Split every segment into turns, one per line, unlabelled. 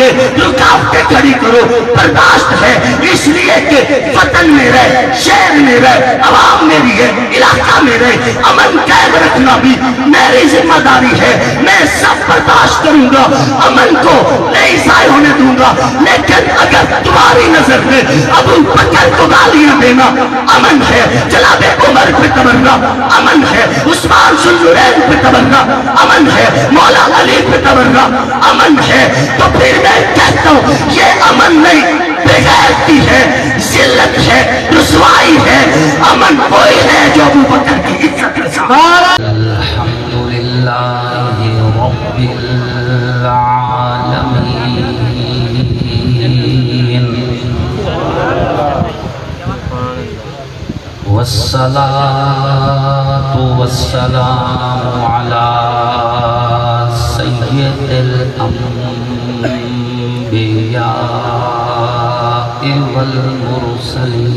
لیے رکاوٹیں کھڑی کرو. برداشت ہے اس لیے کہ وطن میرا ہے، شہر میرا ہے، عوام میری ہے، علاقہ میرا ہے. امن قائم رکھنا بھی میری ذمہ داری ہے. میں سب برداشت کروں گا، امن کو نہیں ضائع ہونے دوں گا. لیکن اگر تمہاری نظر میں ابو بکر کو گالیاں دینا امن ہے، جناب عمر پہ تبرنا امن ہے، عثمان ذوالنورین پہ تبرنا امن ہے، مولا علی پہ تبرنا امن ہے، تو پھر میں کہتا ہوں یہ امن نہیں، بغیرتی ہے، ذلت ہے، رسوائی ہے. امن کوئی ہے جو ابو بکر کی عزت رسا.
الحمدللہ رب العالمین والصلاة والسلام على سید الانبیاء والمرسلین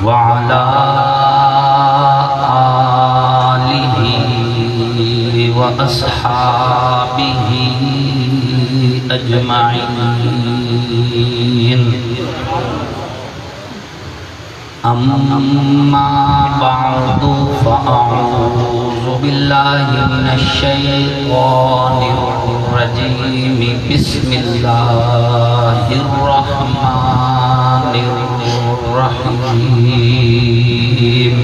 وعلى آلہ وأصحابہ أجمعين. أما بعد فأعوذ بالله من الشيطان الرجيم. بسم الله الرحمن الرحيم.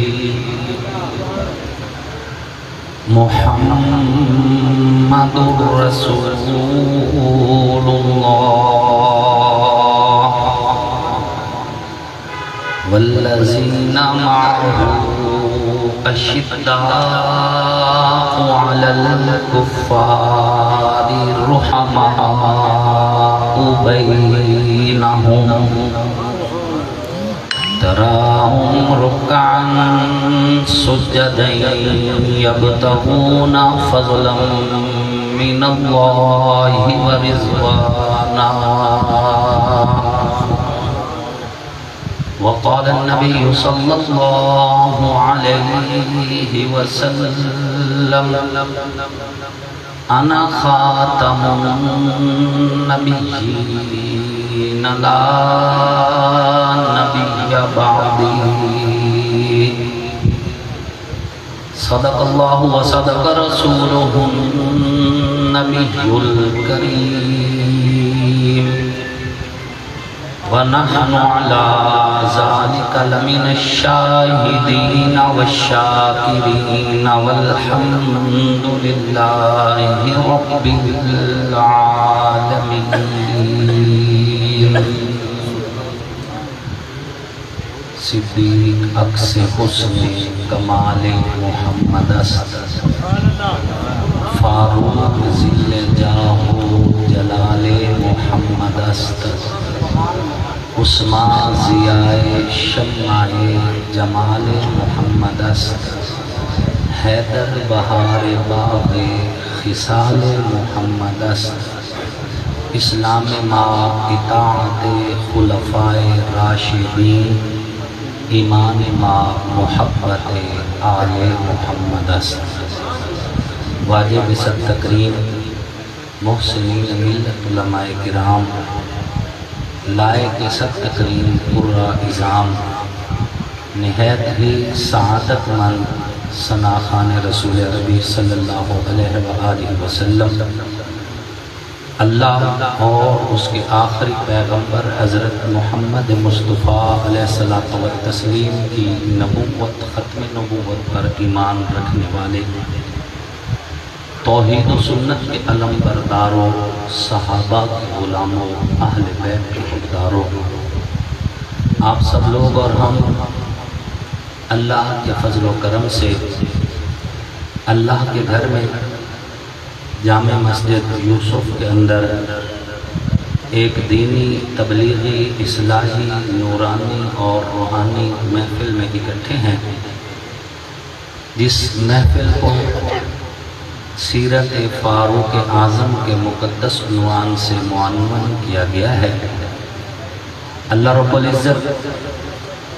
محمد رسول الله والذين معه أشداء على الكفار رحماء بينهم تراهم ركعا سجدا يبتغون فضلا من الله ورضوانا. وقال النبي صلى الله عليه وسلم أنا خاتم النبيين لا نبي بعدي. صدق الله وصدق رسوله النبي الكريم ونحن على ذلك لمن الشاهدين والشاكرين والحمد لله رب العالمين. صدیق عکس حسن کمال محمد است، فاروق ذل جاہ و جلال محمد است، عثمان ضیاء شمع جمال محمد است، حیدر بہار باغ خصال محمد است، اسلام ما اطاعت خلفائے راشدین، ایمان ما محبت آل محمد است. واجب صد تکریم محسنین ملت علماء کرام، لائق صد تکریم قرہ اعظام، نہایت ہی سعادت مند ثناخان رسول ربی صلی اللہ علیہ وآلہ وسلم، اللہ اور اس کے آخری پیغمبر حضرت محمد مصطفیٰ علیہ الصلوۃ والتسلیم کی نبوت، ختم نبوت پر ایمان رکھنے والے، توحید و سنت کے علم برداروں، صحابہ کے غلاموں، اہل بیت کے حقداروں، آپ سب لوگ اور ہم اللہ کے فضل و کرم سے اللہ کے گھر میں جامع مسجد یوسف کے اندر ایک دینی، تبلیغی، اصلاحی، نورانی اور روحانی محفل میں اکٹھے ہیں، جس محفل کو سیرت فاروق اعظم کے مقدس عنوان سے معنون کیا گیا ہے. اللہ رب العزت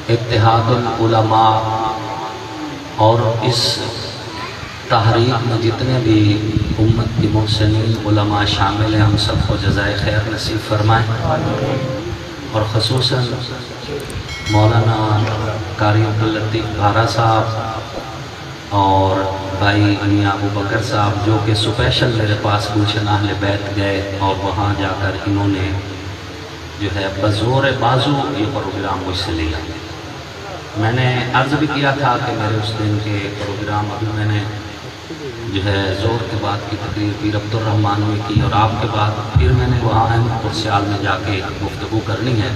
اتحاد العلماء اور اس تحریک میں جتنے بھی امت کی محسنین علماء شامل ہیں ہم سب کو جزائے خیر نصیب فرمائیں، اور خصوصاً مولانا قاری عبداللطیف بھارا صاحب اور بھائی میاں ابو بکر صاحب جو کہ اسپیشل میرے پاس گلشن اہل بیت گئے اور وہاں جا کر انہوں نے جو ہے بزور بازو یہ پروگرام مجھ سے لیا۔ میں نے عرض بھی کیا تھا کہ میرے اس دن کے پروگرام ابھی میں نے جو ہے زور کے بعد کی تقریر پیر عبد الرحمن میں کی، اور آپ کے بعد پھر میں نے وہاں احمد پور سیال میں جا کے گفتگو کرنی ہے،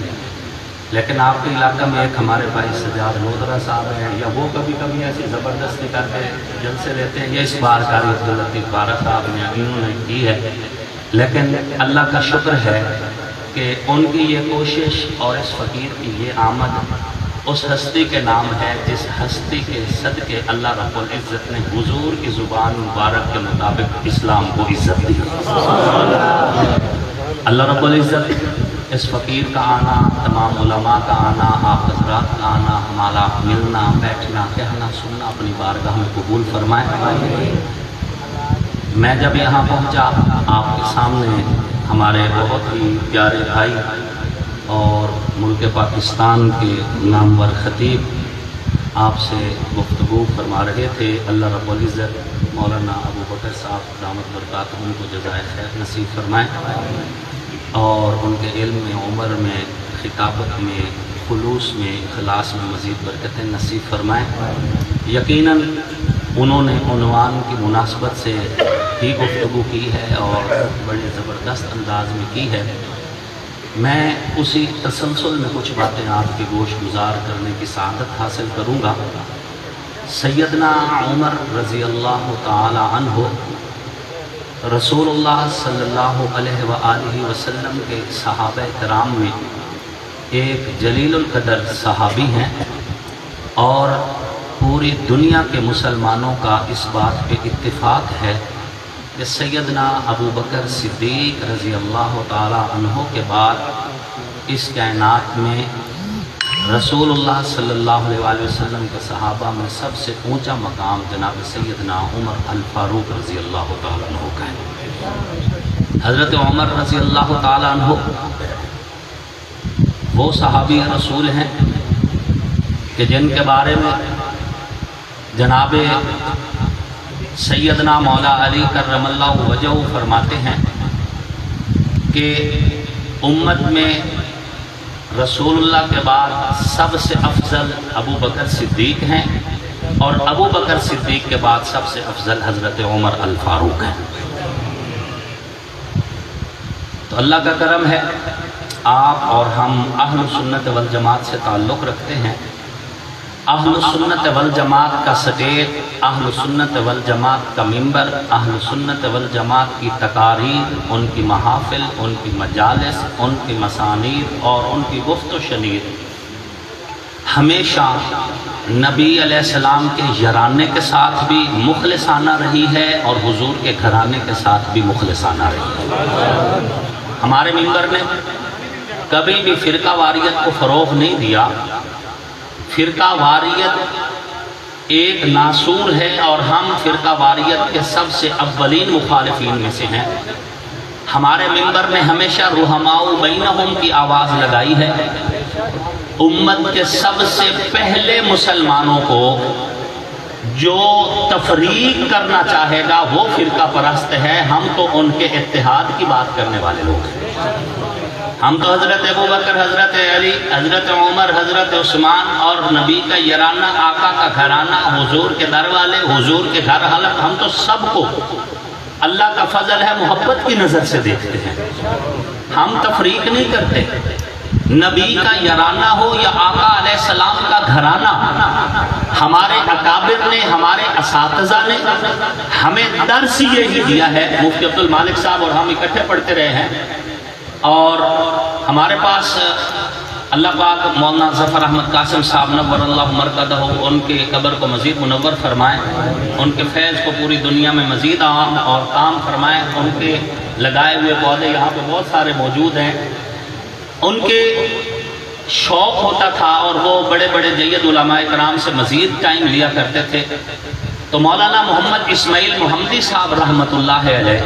لیکن آپ کے علاقہ میں ایک ہمارے بھائی سجاد لودھرا صاحب ہیں، یا وہ کبھی کبھی ایسی زبردستی کر کے جلسے لیتے ہیں، یہ اس بار قاری عبداللطیف بھارا صاحب نے انہوں نے کی ہے، لیکن اللہ کا شکر ہے کہ ان کی یہ کوشش اور اس فقیر کی یہ آمد اس ہستی کے نام ہے جس ہستی کے صدقے اللہ رب العزت نے حضور کی زبان مبارک کے مطابق اسلام کو عزت دی۔ اللہ رب العزت اس فقیر کا آنا، تمام علماء کا آنا، آپ حضرات کا آنا، ہمارا ملنا بیٹھنا کہنا سننا اپنی بارگاہ میں قبول فرمائے۔ میں جب یہاں پہنچا آپ کے سامنے ہمارے بہت ہی پیارے بھائی اور ملک پاکستان کے نامور خطیب آپ سے گفتگو فرما رہے تھے، اللہ رب العزت مولانا ابو بکر صاحب دامت برکاتہ ان کو جزائے خیر نصیب فرمائے، اور ان کے علم میں، عمر میں، خطابت میں، خلوص میں، اخلاص میں مزید برکتیں نصیب فرمائے۔ یقیناً انہوں نے عنوان کی مناسبت سے ہی گفتگو کی ہے اور بڑے زبردست انداز میں کی ہے۔ میں اسی تسلسل میں کچھ باتیں آپ کی گوش گزار کرنے کی سعادت حاصل کروں گا۔ سیدنا عمر رضی اللہ تعالی عنہ رسول اللہ صلی اللہ علیہ وآلہ وسلم کے صحابہ کرام میں ایک جلیل القدر صحابی ہیں، اور پوری دنیا کے مسلمانوں کا اس بات پہ اتفاق ہے کہ سیدنا ابو بکر صدیق رضی اللہ تعالی عنہ کے بعد اس کائنات میں رسول اللہ صلی اللہ علیہ وآلہ وسلم کے صحابہ میں سب سے اونچا مقام جناب سیدنا عمر الفاروق رضی اللہ تعالی عنہ کا ہے۔ حضرت عمر رضی اللہ تعالی عنہ وہ صحابی رسول ہیں کہ جن کے بارے میں جناب سیدنا مولا علی کرم اللہ وجہہ فرماتے ہیں کہ امت میں رسول اللہ کے بعد سب سے افضل ابو بکر صدیق ہیں، اور ابو بکر صدیق کے بعد سب سے افضل حضرت عمر الفاروق ہیں۔ تو اللہ کا کرم ہے، آپ اور ہم اہل سنت والجماعت سے تعلق رکھتے ہیں۔ اہل سنت والجماعت کا سٹیج، اہل سنت والجماعت کا ممبر، اہل سنت والجماعت کی تقاریر، ان کی محافل، ان کی مجالس، ان کی مسانید اور ان کی گفت و شنید ہمیشہ نبی علیہ السلام کے یارانے کے ساتھ بھی مخلصانہ رہی ہے اور حضور کے گھرانے کے ساتھ بھی مخلصانہ رہی ہے۔ ہمارے ممبر نے کبھی بھی فرقہ واریت کو فروغ نہیں دیا۔ فرقہ واریت ایک ناسور ہے اور ہم فرقہ واریت کے سب سے اولین مخالفین میں سے ہیں۔ ہمارے ممبر نے ہمیشہ رحماء بینہم کی آواز لگائی ہے۔ امت کے سب سے پہلے مسلمانوں کو جو تفریق کرنا چاہے گا وہ فرقہ پرست ہے، ہم تو ان کے اتحاد کی بات کرنے والے لوگ ہیں۔ ہم تو حضرت ابو بکر، حضرت علی، حضرت عمر، حضرت عثمان اور نبی کا یارانہ، آقا کا گھرانہ، حضور کے در والے، حضور کے گھر حلق، ہم تو سب کو اللہ کا فضل ہے محبت کی نظر سے دیکھتے ہیں۔ ہم تفریق نہیں کرتے۔ نبی کا یارانہ ہو یا آقا علیہ السلام کا گھرانہ، ہمارے اکابر نے، ہمارے اساتذہ نے ہمیں درس یہی دیا ہے۔ مفتی عبد المالک صاحب اور ہم اکٹھے پڑھتے رہے ہیں، اور ہمارے پاس اللہ پاک مولانا ظفر احمد قاسم صاحب نور اللہ مرقدہ ان کے قبر کو مزید منور فرمائے، ان کے فیض کو پوری دنیا میں مزید عام اور کام فرمائے۔ ان کے لگائے ہوئے پودے یہاں پہ بہت سارے موجود ہیں۔ ان کے شوق ہوتا تھا اور وہ بڑے بڑے جید علماء کرام سے مزید ٹائم لیا کرتے تھے، تو مولانا محمد اسماعیل محمدی صاحب رحمۃ اللہ علیہ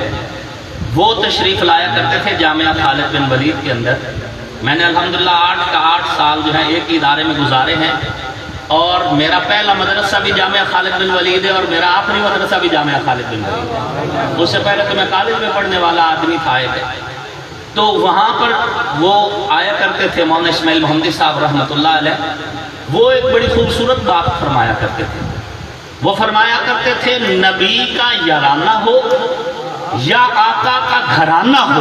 وہ تشریف لایا کرتے تھے جامعہ خالد بن ولید کے اندر. میں نے الحمدللہ 8 سال جو ہے ایک ہی ادارے میں گزارے ہیں، اور میرا پہلا مدرسہ بھی جامعہ خالد بن ولید ہے اور میرا آخری مدرسہ بھی جامعہ خالد بن ولید ہے. اس سے پہلے تو میں کالج میں پڑھنے والا آدمی تھا. تو وہاں پر وہ آیا کرتے تھے مولانا اسماعیل محمدی صاحب رحمۃ اللہ علیہ. وہ ایک بڑی خوبصورت بات فرمایا کرتے تھے. وہ فرمایا کرتے تھے نبی کا یارانہ ہو یا آقا کا گھرانہ ہو،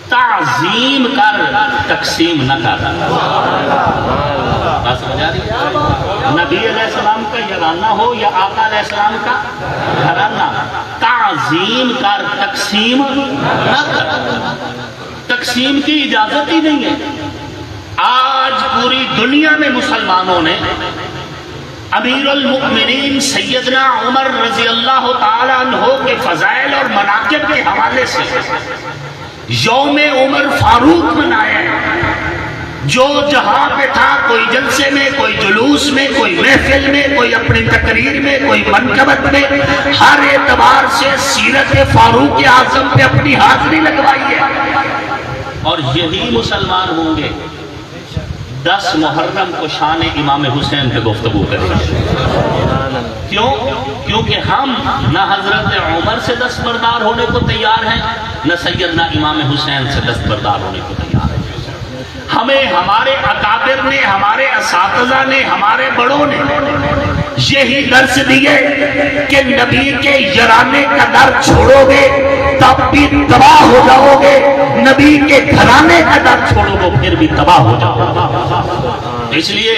تعظیم کر تقسیم نہ کر. بات سمجھ آ رہی ہے؟ نبی علیہ السلام کا یارانہ ہو یا آقا علیہ السلام کا گھرانہ، تعظیم کر تقسیم نہ کر. تقسیم کی اجازت ہی نہیں ہے. آج پوری دنیا میں مسلمانوں نے امیر المؤمنین سیدنا عمر رضی اللہ تعالیٰ عنہ کے فضائل اور مناقب کے حوالے سے یوم عمر فاروق منایا ہے. جو جہاں پہ تھا، کوئی جلسے میں، کوئی جلوس میں، کوئی محفل میں، کوئی اپنی تقریر میں، کوئی منقبت میں، ہر اعتبار سے سیرت فاروق اعظم پہ اپنی حاضری لگوائی ہے. اور یہی مسلمان ہوں گے 10 محرم کو شان امام حسین پہ گفتگو کریں گے. کیوں؟ کیونکہ ہم نہ حضرت عمر سے دستبردار ہونے کو تیار ہیں، نہ سیدنا امام حسین سے دستبردار ہونے کو تیار ہیں. ہمیں ہمارے اکابر نے، ہمارے اساتذہ نے، ہمارے بڑوں نے یہی درس دیے کہ نبی کے یارانے کا در چھوڑو گے تب بھی تباہ ہو جاؤ گے، نبی کے گھرانے کا در چھوڑو گے پھر بھی تباہ ہو جاؤ گے. اس لیے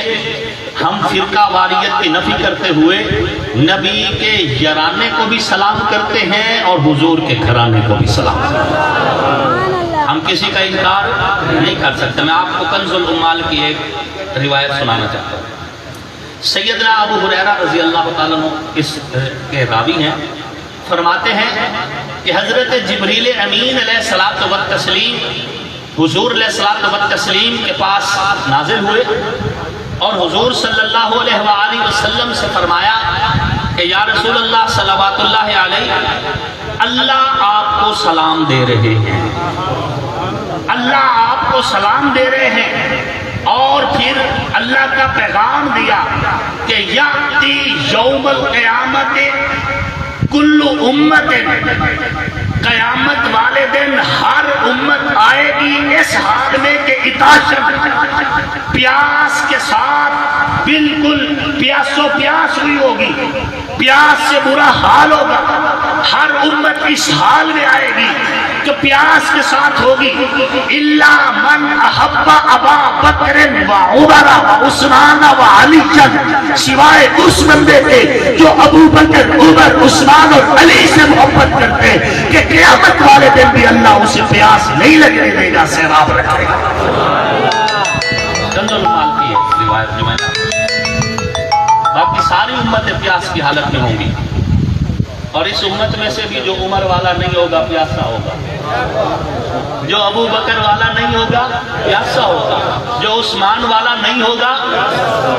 ہم فرقہ واریت کی نفی کرتے ہوئے نبی کے یارانے کو بھی سلام کرتے ہیں اور حضور کے گھرانے کو بھی سلام کرتے ہیں. ہم کسی کا انکار نہیں کر سکتے. میں آپ کو کنز الامال کی ایک روایت سنانا چاہتا ہوں. سیدنا ابو ہریرہ رضی اللہ تعالیٰ عنہ اس کے راوی ہیں. فرماتے ہیں کہ حضرت جبریل امین علیہ الصلوۃ والتسلیم حضور علیہ الصلوۃ والتسلیم کے پاس نازل ہوئے اور حضور صلی اللہ علیہ وآلہ وسلم سے فرمایا کہ یا رسول اللہ صلوات اللہ علیہ، اللہ آپ کو سلام دے رہے ہیں، اللہ آپ کو سلام دے رہے ہیں. اور پھر اللہ کا پیغام دیا کہ یاتی یوم القیامت کل امت، قیامت والے دن ہر امت آئے گی اس حال میں کہ عطاشن، پیاس کے ساتھ بالکل پیاسو پیاس ہوئی ہوگی، پیاس سے برا حال ہوگا. ہر امت اس حال میں آئے گی کہ پیاس کے ساتھ ہوگی. الا من احب ابا بکر و عمر و عثمان و علی، سوائے اس بندے کے جو ابو بکر، عمر، عثمان اور علی سے محبت کرتے کہ قیامت والے دن بھی اللہ اسے پیاس نہیں لگنے دے گا، سیراب رکھے گا. کنز المال کی روایت جو میں نے، باقی ساری امتیں پیاس کی حالت میں ہوں گی، اور اس امت میں سے بھی جو عمر والا نہیں ہوگا پیاسا ہوگا، جو ابو بکر والا نہیں ہوگا پیاسا ہوگا، جو عثمان والا نہیں ہوگا،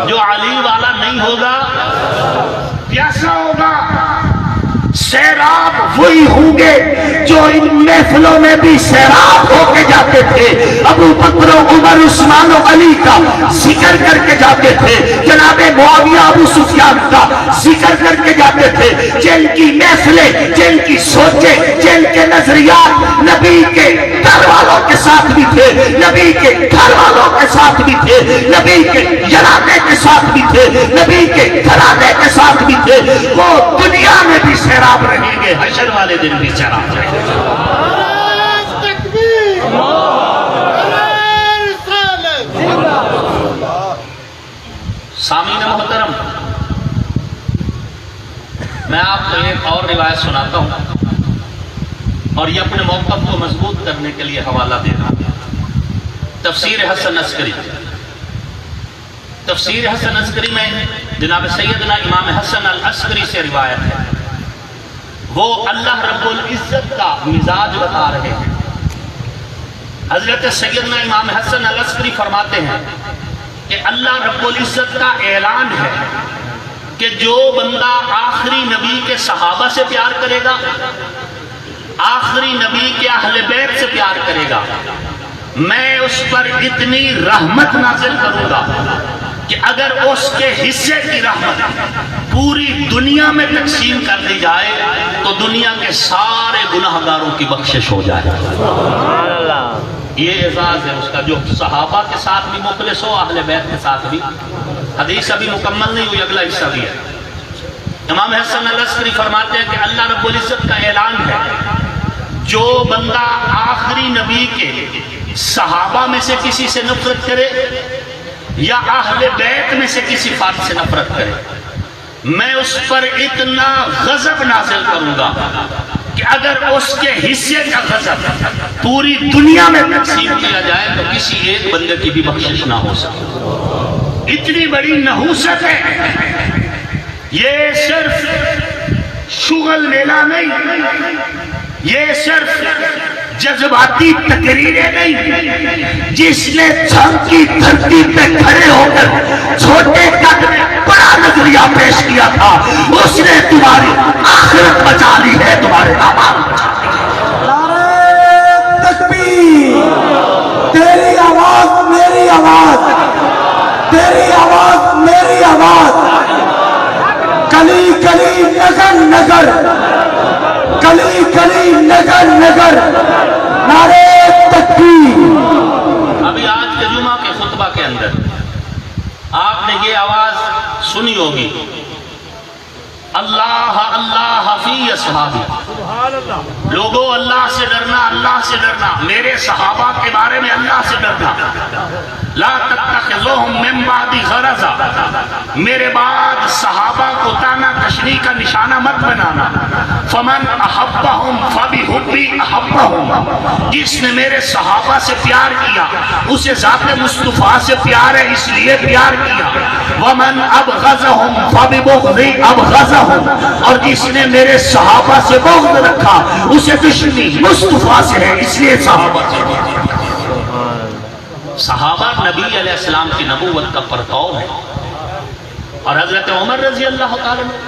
جو علی والا نہیں ہوگا پیاسا ہوگا. سیراب وہی ہوں گے جو ان محفلوں میں بھی سیراب ہو کے جاتے تھے، ابو بکر و عمر عثمان و علی کا ذکر کر کے جاتے تھے، جناب معاویہ ابو سفیان کا ذکر کر کے جاتے تھے، جن کی محفلیں، جن کی سوچیں، جن کے نظریات نبی کے گھر والوں کے ساتھ بھی تھے، نبی کے گھر والوں کے ساتھ بھی تھے، نبی کے یارانے کے ساتھ بھی تھے، نبی کے گھرانے کے ساتھ بھی تھے، وہ دنیا میں بھی سیراب رہیں گے، حشر والے دن بھی سیراب رہیں گے. سامعین محترم، میں آپ کو ایک اور روایت سناتا ہوں اور یہ اپنے موقف کو مضبوط کرنے کے لیے حوالہ دے رہا ہوں. تفسیر حسن عسکری، تفسیر حسن عسکری میں جناب سیدنا امام حسن العسکری سے روایت ہے. وہ اللہ رب العزت کا مزاج بتا رہے ہیں. حضرت سیدنا امام حسن العسکری فرماتے ہیں کہ اللہ رب العزت کا اعلان ہے کہ جو بندہ آخری نبی کے صحابہ سے پیار کرے گا، آخری نبی کے اہل بیت سے پیار کرے گا، میں اس پر اتنی رحمت نازل کروں گا کہ اگر اس کے حصے کی رحمت پوری دنیا میں تقسیم کر دی جائے تو دنیا کے سارے گناہگاروں کی بخشش ہو جائے۔ یہ اعزاز ہے اس کا، جو صحابہ کے ساتھ بھی مخلص ہو، اہل بیت کے ساتھ بھی۔ حدیث ابھی مکمل نہیں ہوئی، اگلا حصہ بھی ہے۔ امام حسن العسکری فرماتے ہیں کہ اللہ رب العزت کا اعلان ہے، جو بندہ آخری نبی کے صحابہ میں سے کسی سے نفرت کرے یا اہل بیت میں سے کسی فرد سے نفرت کرے، میں اس پر اتنا غضب نازل کروں گا کہ اگر اس کے حصے کا غضب پوری دنیا میں تقسیم کیا جائے تو کسی ایک بندے کی بھی بخشش نہ ہو سکے۔ اتنی بڑی نحوست ہے۔ یہ صرف شغل میلہ نہیں، یہ صرف جذباتی تقریریں نہیں، جس نے چھم کی دھرتی پہ کھڑے ہو کر چھوٹے قد میں بڑا نظریہ پیش کیا تھا، اس نے تمہاری آخرت بچا لی ہے، تمہارے اعمال بچا لی ہے۔
نعرہ تکبیر، تیری آواز میری آواز، تیری آواز میری آواز، کلی کلی نگر نگر، کلی کلی نگر نگر، نعرہ تکبیر۔
ابھی آج کے جمعہ کے خطبہ کے اندر آپ نے یہ آواز سنی ہوگی، اللہ اللہ فی اصحابی، لوگوں اللہ سے ڈرنا، اللہ سے ڈرنا، میرے صحابہ کے بارے میں اللہ سے ڈرنا، لا تتخذوہم من بعدی غرضا، میرے بعد صحابہ کو تانا تشنیع کا نشانہ مت بنانا، فمن احبہم فبحبی احبہم، جس نے میرے صحابہ سے پیار کیا اسے ذات مصطفیٰ سے پیار ہے اس لیے پیار کیا، ومن ابغضہم فببغضی ابغضہم، اور جس نے میرے صحابہ سے بغض رکھا اسے دشمنی مصطفیٰ سے ہے اس لیے صحابہ سے پیار کیا۔ صحابہ نبی علیہ السلام کی نبوت کا پرتو ہے، اور حضرت عمر رضی اللہ تعالیٰ عنہ،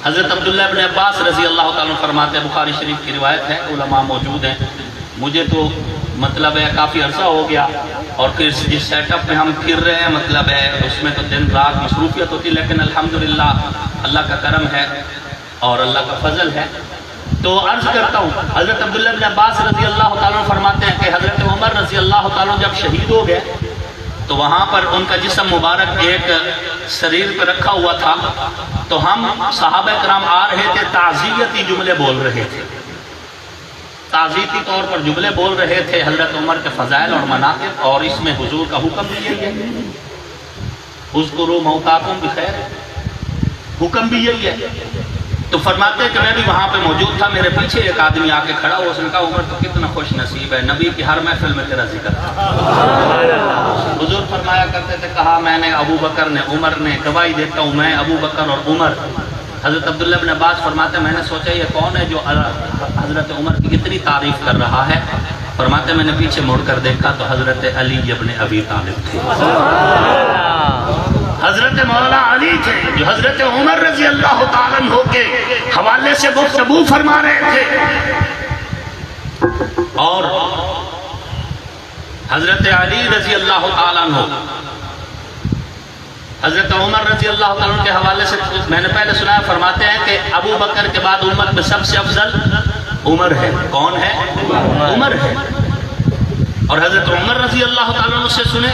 حضرت عبداللہ ابن عباس رضی اللہ تعالیٰ عنہ فرماتے ہیں، بخاری شریف کی روایت ہے، علماء موجود ہیں، مجھے تو مطلب ہے کافی عرصہ ہو گیا، اور پھر جس سیٹ اپ میں ہم پھر رہے ہیں مطلب ہے اس میں تو دن رات مصروفیت ہوتی، لیکن الحمدللہ اللہ کا کرم ہے اور اللہ کا فضل ہے۔ تو عرض کرتا ہوں، حضرت عبداللہ بن عباس رضی اللہ تعالیٰ عنہ فرماتے ہیں کہ حضرت عمر رضی اللہ تعالیٰ عنہ جب شہید ہو گئے تو وہاں پر ان کا جسم مبارک ایک سریر پہ رکھا ہوا تھا، تو ہم صحابہ کرام آ رہے تھے، تعزیتی جملے بول رہے تھے، تعزیتی طور پر جملے بول رہے تھے حضرت عمر کے فضائل اور مناقب، اور اس میں حضور کا حکم بھی یہی ہے، اذکروا موتاکم بخیر، حکم بھی یہی ہے۔ تو فرماتے ہیں کہ میں بھی وہاں پہ موجود تھا، میرے پیچھے ایک آدمی آ کے کھڑا ہوا، اس نے کہا عمر تو کتنا خوش نصیب ہے، نبی کی ہر محفل میں تیرا ذکر تھا۔ حضور فرمایا کرتے تھے، کہا میں نے ابو بکر نے، عمر نے، گواہی دیتا ہوں میں ابو بکر اور عمر۔ حضرت عبداللہ بن عباس فرماتے ہیں میں نے سوچا یہ کون ہے جو حضرت عمر کی اتنی تعریف کر رہا ہے، فرماتے ہیں میں نے پیچھے مڑ کر دیکھا تو حضرت علی ابن ابی طالب تھے، حضرت مولا علی تھے جو حضرت عمر رضی اللہ تعالیٰ عنہ کے حوالے سے گفتگو فرما رہے تھے، اور حضرت علی رضی اللہ تعالیٰ عنہ حضرت عمر رضی اللہ تعالیٰ عنہ کے حوالے سے میں نے پہلے سنا، فرماتے ہیں کہ ابو بکر کے بعد امت میں سب سے افضل عمر ہے۔ کون ہے؟ عمر ہے۔ اور حضرت عمر رضی اللہ تعالیٰ عنہ سے سنے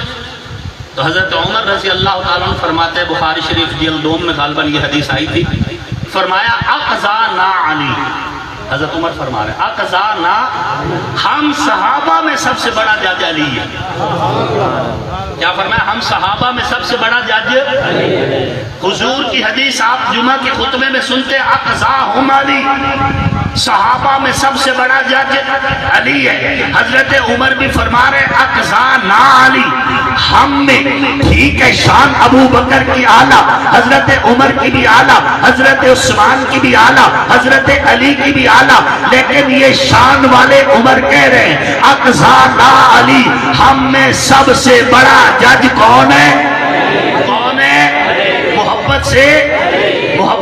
تو حضرت عمر رضی اللہ تعالیٰ عنہ فرماتے ہیں، بخاری شریف جلد 2 میں غالباً یہ حدیث آئی تھی، فرمایا اقضانا علی، حضرت عمر فرما رہے ہیں اقضانا، ہم صحابہ میں سب سے بڑا جج علی ہے۔ کیا فرمایا؟ ہم صحابہ میں سب سے بڑا جج حضور کی حدیث آپ جمعہ کے خطبے میں سنتے، اقضاہم علی، صحابہ میں سب سے بڑا جج علی ہے۔ حضرت عمر بھی فرما رہے اقضانا علی، ہم میں ٹھیک ہے شان ابو بکر کی اعلیٰ، حضرت عمر کی بھی اعلیٰ، حضرت عثمان کی بھی اعلیٰ، حضرت علی کی بھی اعلیٰ، لیکن یہ شان والے عمر کہہ رہے ہیں اقضانا علی، ہم میں سب سے بڑا جج کون ہے؟ کون ہے؟ محبت سے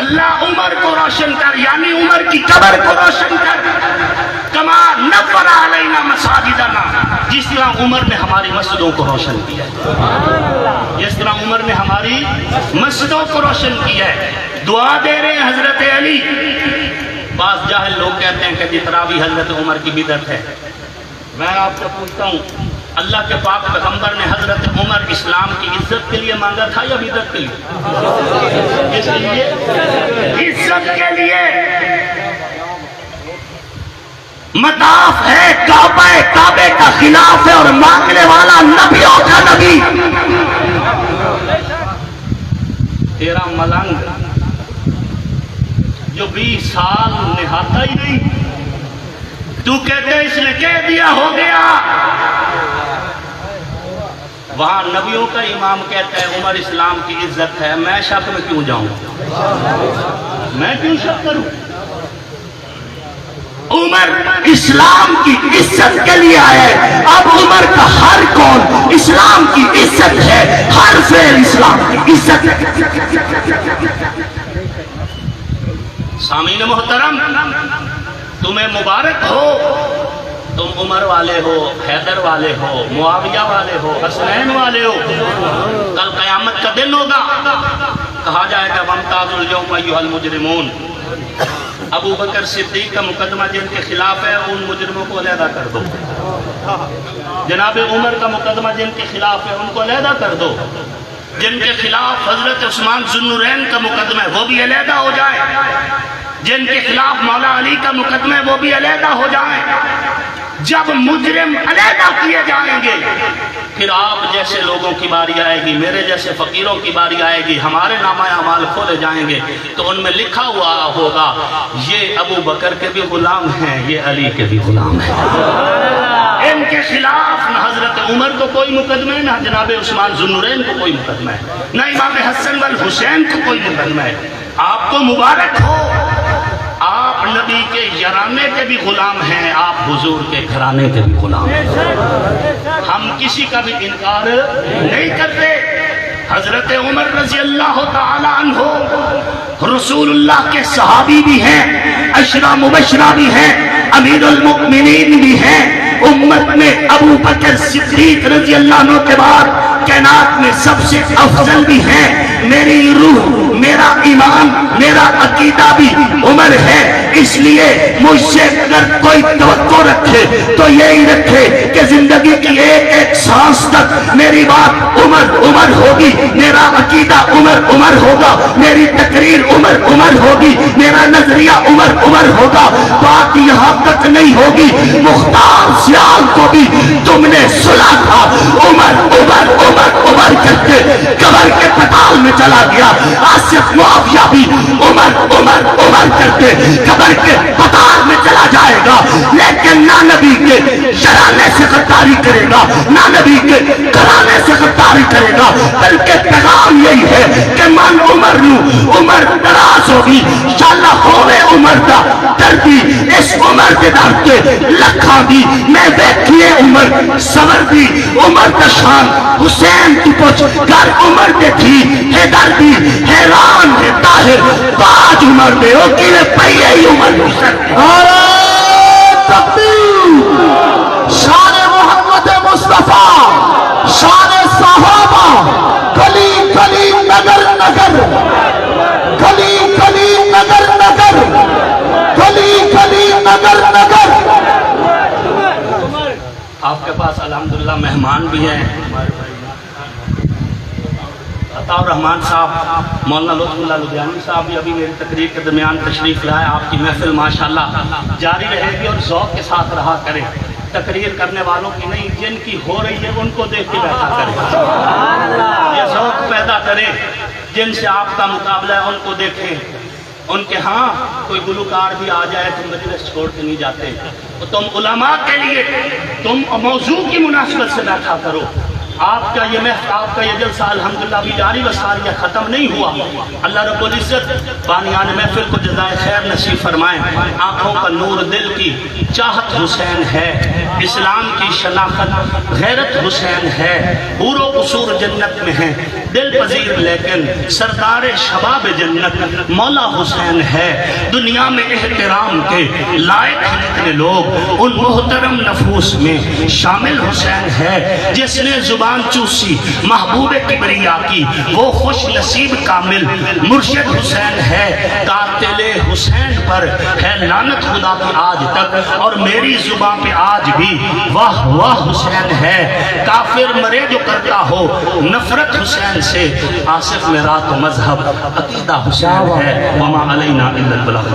اللہ عمر کو روشن کر، یعنی عمر کی قبر کو روشن کر، کما نور علینا مساجدنا، جس طرح عمر نے ہماری مسجدوں کو روشن کیا ہے، جس طرح عمر نے ہماری مسجدوں کو روشن کیا ہے۔ دعا دے رہے ہیں حضرت علی۔ بعض جاہل لوگ کہتے ہیں کہ جی تراویح حضرت عمر کی بدعت ہے۔ میں آپ سے پوچھتا ہوں، اللہ کے پاک پیغمبر نے حضرت عمر اسلام کی عزت کے لیے مانگا تھا یا بدعت کے لیے؟ اس لیے عزت کے لیے۔ مطاف ہے کعبے کا خلاف ہے اور مانگنے والا نبیوں کا نبی۔ تیرا ملنگ جو 20 سال نہاتا ہی نہیں، تو کہتے اس نے کہہ دیا ہو گیا۔ وہاں نبیوں کا امام کہتا ہے عمر اسلام کی عزت ہے، میں شک میں کیوں جاؤں؟ میں کیوں شک کروں؟ عمر اسلام کی عزت کے لیے آئے۔ اب عمر کا ہر قول اسلام کی عزت ہے، ہر فعل اسلام کی عزت ہے۔ سامعین محترم، تمہیں مبارک ہو، تم عمر والے ہو، حیدر والے ہو، معاویہ والے ہو، حسنین والے ہو۔ کل قیامت کا دن ہوگا، کہا جائے گا وَامْتَازُوا الْيَوْمَ أَيُّهَا الْمُجْرِمُونَ۔ ابو بکر صدیق کا مقدمہ جن کے خلاف ہے ان مجرموں کو علیحدہ کر دو، جناب عمر کا مقدمہ جن کے خلاف ہے ان کو علیحدہ کر دو، جن کے خلاف حضرت عثمان ذو النورین کا مقدمہ ہے وہ بھی علیحدہ ہو جائے، جن کے خلاف مولا علی کا مقدمہ ہے وہ بھی علیحدہ ہو جائیں۔ جب مجرم علیحدہ کیے جائیں گے پھر آپ جیسے لوگوں کی باری آئے گی، میرے جیسے فقیروں کی باری آئے گی، ہمارے نامہ اعمال کھولے جائیں گے تو ان میں لکھا ہوا ہوگا یہ ابو بکر کے بھی غلام ہیں، یہ علی کے بھی غلام ہیں۔ ان کے خلاف نہ حضرت عمر کو کوئی مقدمہ ہے، نہ جناب عثمان ذو النورین کو کوئی مقدمہ ہے، نہ امام حسن والحسین کو کوئی مقدمہ ہے۔ آپ کو مبارک ہو، آپ نبی کے یارانے کے بھی غلام ہیں، آپ حضور کے گھرانے کے بھی غلام ہیں۔ ہم کسی کا بھی انکار نہیں کرتے۔ حضرت عمر رضی اللہ تعالی عنہ رسول اللہ کے صحابی بھی ہیں، عشرہ مبشرہ بھی ہیں، امیر المؤمنین بھی ہیں۔ امت میں ابو بکر صدیق رضی اللہ عنہ کے بعد کائنات میں سب سے افضل بھی ہیں۔ میری روح، میرا ایمان، میرا عقیدہ بھی عمر ہے، اس لیے مجھ سے اگر کوئی توقع رکھے تو یہی رکھے کہ زندگی کی ایک ایک سانس تک میری بات عمر عمر ہوگی، میرا عقیدہ عمر عمر ہوگا، میری تقریر عمر عمر ہوگی، میرا نظریہ عمر عمر ہوگا۔ بات یہاں تک نہیں ہوگی، مختار سیال کو بھی تم نے سنا تھا عمر عمر عمر عمر کرتے قبر کے پتال میں چلا گیا، آصف معاویہ بھی عمر عمر عمر کرتے قبر کے پتال میں چلا جائے گا، لیکن نہ نبی کے شرانے سے غداری کرے گا، نہ نبی کے گھرانے سے غداری کرے گا، بلکہ پیغام یہی ہے کہ من عمر نو عمر دراز ہوگی، انشاءاللہ ہوئے عمر دا دردی اس عمر کے درد کے لکھاں دی میں بیٹھیے عمر سور دی عمر دشان حسین کی پوچھ گر عمر دے تھی ہے دردی حیران ہے طاہر باج عمر دے او کیوے پہیے ہی عمر حسین
نعرہ تکبیر، شان محمد مصطفیٰ، شان صحابہ، گلی گلی نگر نگر، گلی گلی نگر نگر، گلی گلی نگر نگر۔
آپ کے پاس الحمدللہ مہمان بھی ہیں، عطا الرحمان صاحب، مولانا لطف اللہ لدھیانی صاحب بھی ابھی میری تقریر کے درمیان تشریف لائے۔ آپ کی محفل ماشاءاللہ جاری رہے گی اور ذوق کے ساتھ رہا کرے، تقریر کرنے والوں کی نہیں، جن کی ہو رہی ہے ان کو دیکھ کے بیٹھا کرے، یہ ذوق پیدا کرے۔ جن سے آپ کا مقابلہ ہے ان کو دیکھیں، ان کے ہاں کوئی گلوکار بھی آ جائے تو مجلس چھوڑ کے نہیں جاتے، تو تم علماء کے لیے تم موضوع کی مناسبت سے بیٹھا کرو،
آپ کا یہ جلسہ الحمدللہ بھی جاری و ساریہ ختم نہیں ہوا. اللہ رب العزت بانیان محفل کو جزائے خیر نصیب فرمائیں. آنکھوں کا نور دل کی چاہت حسین ہے, اسلام کی شناخت غیرت حسین ہے, حور و قصور جنت میں ہیں دل پذیر لیکن سردار شباب جنت مولا حسین ہے. دنیا میں احترام کے لائق ہیں جتنے لوگ ان محترم نفوس میں شامل حسین ہے. جس نے زبان چوسی محبوب کبریا کی وہ خوش نصیب کامل مرشد حسین ہے. قاتل حسین پر ہے لعنت خدا کی آج تک اور میری زبان پہ آج بھی واہ واہ حسین ہے. کافر مرے جو کرتا ہو نفرت حسین سے, آصف میرا تو مذہب عقیدہ حسین ہے. وما علینا الا البلاغ.